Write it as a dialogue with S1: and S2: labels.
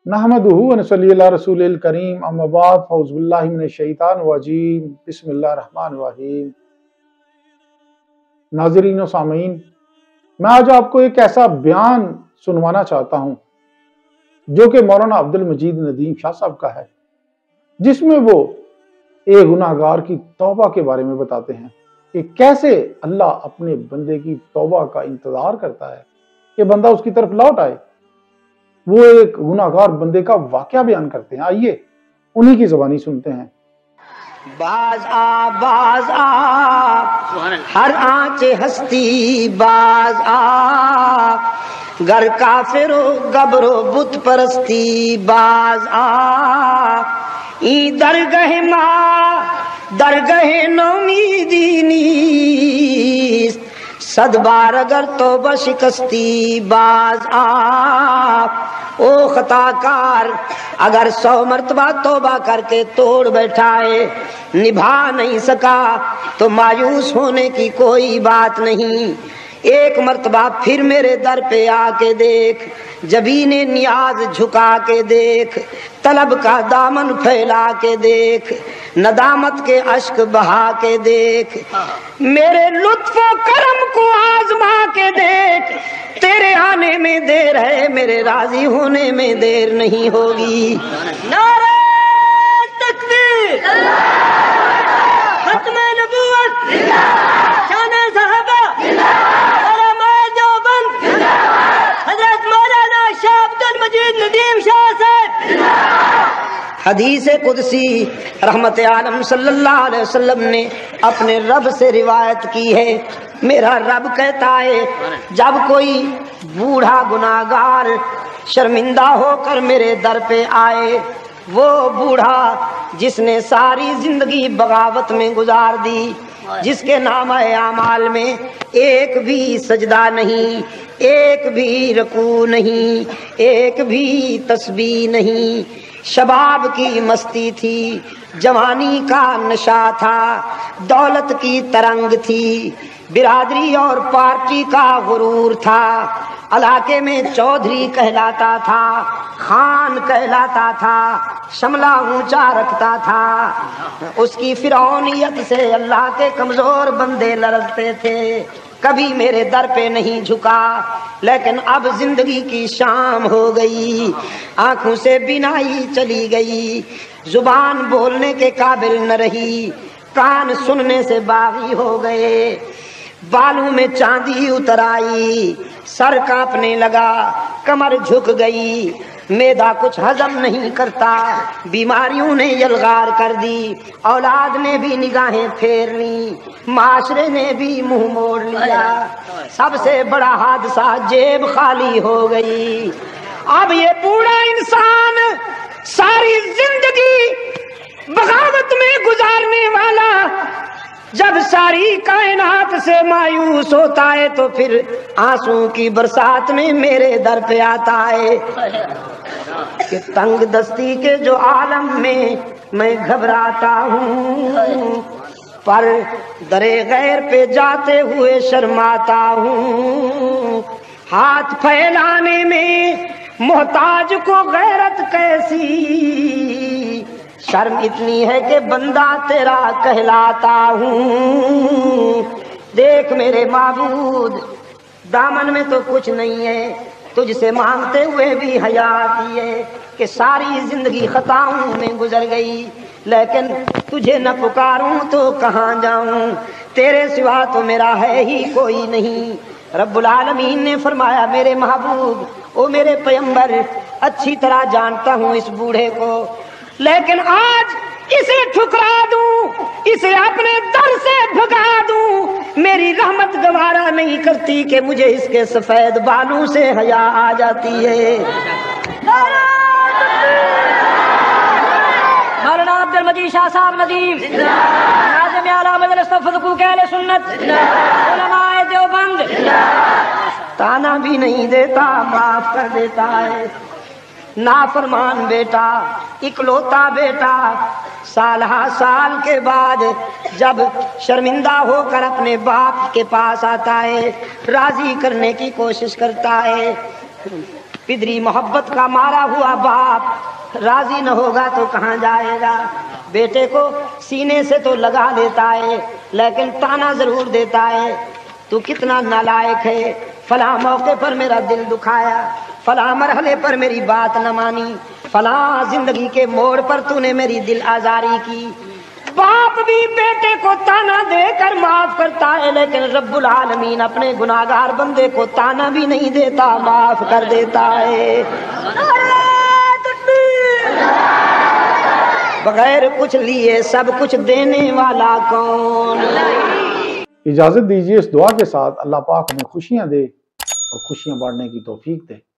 S1: नहमदुहु व नसल्ली अला रसूलिल करीम अम्मा बाद फौज़ बिल्लाहि मिनश शैतानिर रजीम बिस्मिल्लाहिर रहमानिर रहीम। नाज़रीन व सामीन, मैं आज आपको एक ऐसा बयान सुनवाना चाहता हूँ जो कि मौलाना अब्दुल मजीद नदीम शाह साहब का है, जिसमें वो एक गुनाहगार की तौबा के बारे में बताते हैं कि कैसे अल्लाह अपने बंदे की तौबा का इंतजार करता है कि बंदा उसकी तरफ लौट आए। वो एक गुनाहगार बंदे का वाकया बयान करते हैं, आइए उन्हीं की ज़बानी सुनते हैं।
S2: बाज आ हर आंचे हस्ती बाज आ, गर काफिरो गबरो बुत परस्ती बाज आ, ई दरगह नौमीदी नीस सद बार अगर तौबा शिकस्ती बाज आ। ओ खताकार अगर 100 मर्तबा तौबा करके तोड़ बैठाए, निभा नहीं सका तो मायूस होने की कोई बात नहीं। एक मर्तबा फिर मेरे दर पे आके देख, जबीने नियाज झुका के देख, तलब का दामन फैला के देख, नदामत के अश्क बहा के देख, मेरे लुत्फो करम को आजमा के देख। तेरे आने में देर है, मेरे राजी होने में देर नहीं होगी। नारे तकबीर, खत्मे नबूवत, शाने सहाबा, उलमाए देवबंद, हजरत मौलाना शाह अब्दुल मजीद नदीम शाह साहब। हदीस कुदसी रहमत आलम सल्लल्लाहु अलैहि वसल्लम ने अपने रब से रिवायत की है। मेरा रब कहता है, जब कोई बूढ़ा गुनाहगार शर्मिंदा होकर मेरे दर पे आए, वो बूढ़ा जिसने सारी जिंदगी बगावत में गुजार दी, जिसके नामे आमाल में एक भी सजदा नहीं, एक भी रकू नहीं, एक भी तस्बीह नहीं, शबाब की मस्ती थी, जवानी का नशा था, दौलत की तरंग थी, बिरादरी और पार्टी का गुरूर था, इलाके में चौधरी कहलाता था, खान कहलाता था, शमला ऊंचा रखता था। उसकी फिरौनियत से अल्लाह के कमजोर बंदे लड़ते थे, कभी मेरे दर पे नहीं झुका। लेकिन अब जिंदगी की शाम हो गई, आंखों से बिनाई चली गई, जुबान बोलने के काबिल न रही, कान सुनने से बागी हो गए, बालों में चांदी उतर आई, सर कांपने लगा, कमर झुक गई, मैदा कुछ हजम नहीं करता, बीमारियों ने यलगार कर दी, औलाद ने भी निगाहें फेर ली, माशरे ने भी मुंह मोड़ लिया, सबसे बड़ा हादसा जेब खाली हो गई। अब ये बूढ़ा इंसान सारी जिंदगी बगावत में गुजारने वाला जब सारी कायनात से मायूस होता है, तो फिर आंसू की बरसात में मेरे दर पे आता है कि तंग दस्ती के जो आलम में मैं घबराता हूँ, पर दरे गैर पे जाते हुए शर्माता हूँ। हाथ फैलाने में मोहताज को गैरत कैसी, शर्म इतनी है कि बंदा तेरा कहलाता हूँ। देख मेरे माबूद, दामन में तो कुछ नहीं है, तुझसे मांगते हुए भी हया आती है कि सारी जिंदगी खताओं में गुजर गई, लेकिन तुझे न पुकारूं तो कहाँ जाऊं, तेरे सिवा तो मेरा है ही कोई नहीं। रब्बुल आलमीन ने फरमाया, मेरे महबूब, ओ मेरे पैगंबर, अच्छी तरह जानता हूँ इस बूढ़े को, लेकिन आज इसे ठुकरा दूं, इसे अपने दर से भगा दूं, मेरी रहमत गवारा नहीं करती कि मुझे इसके सफेद बालों से हया आ जाती है। मौलाना अब्दुल मजीद शाह साहब नदीम, नाज़िम आला मजलिस तफज़्क़ु कहले सुन्नत, उलमाए देवबंद, ताना भी नहीं देता, माफ कर देता है। नाफरमान बेटा, इकलौता बेटा, साल साल के बाद जब शर्मिंदा होकर अपने बाप के पास आता है, राजी करने की कोशिश करता है, پدری محبت کا مارا ہوا باپ راضی نہ ہوگا تو کہاں جائے گا؟ بیٹے کو سینے سے تو لگا دیتا ہے لیکن تانا ضرور دیتا ہے، تو کتنا نالائق ہے، فلاں موقع پر میرا دل دکھایا، فلاں مرحلے پر میری بات نہ مانی، فلاں زندگی کے موڑ پر تو نے میری دل آزاری کی۔ باپ بھی بیٹے کو تانا دے کر معاف کرتا ہے لیکن رب العالمین اپنے گناہگار بندے کو تانا بھی نہیں دیتا، معاف کر دیتا ہے۔ بغیر کچھ لیے سب کچھ دینے والا کون؟
S1: اجازت دیجیے اس دعا کے ساتھ اللہ پاک ہمیں خوشیاں دے اور خوشیاں بانٹنے کی توفیق دے۔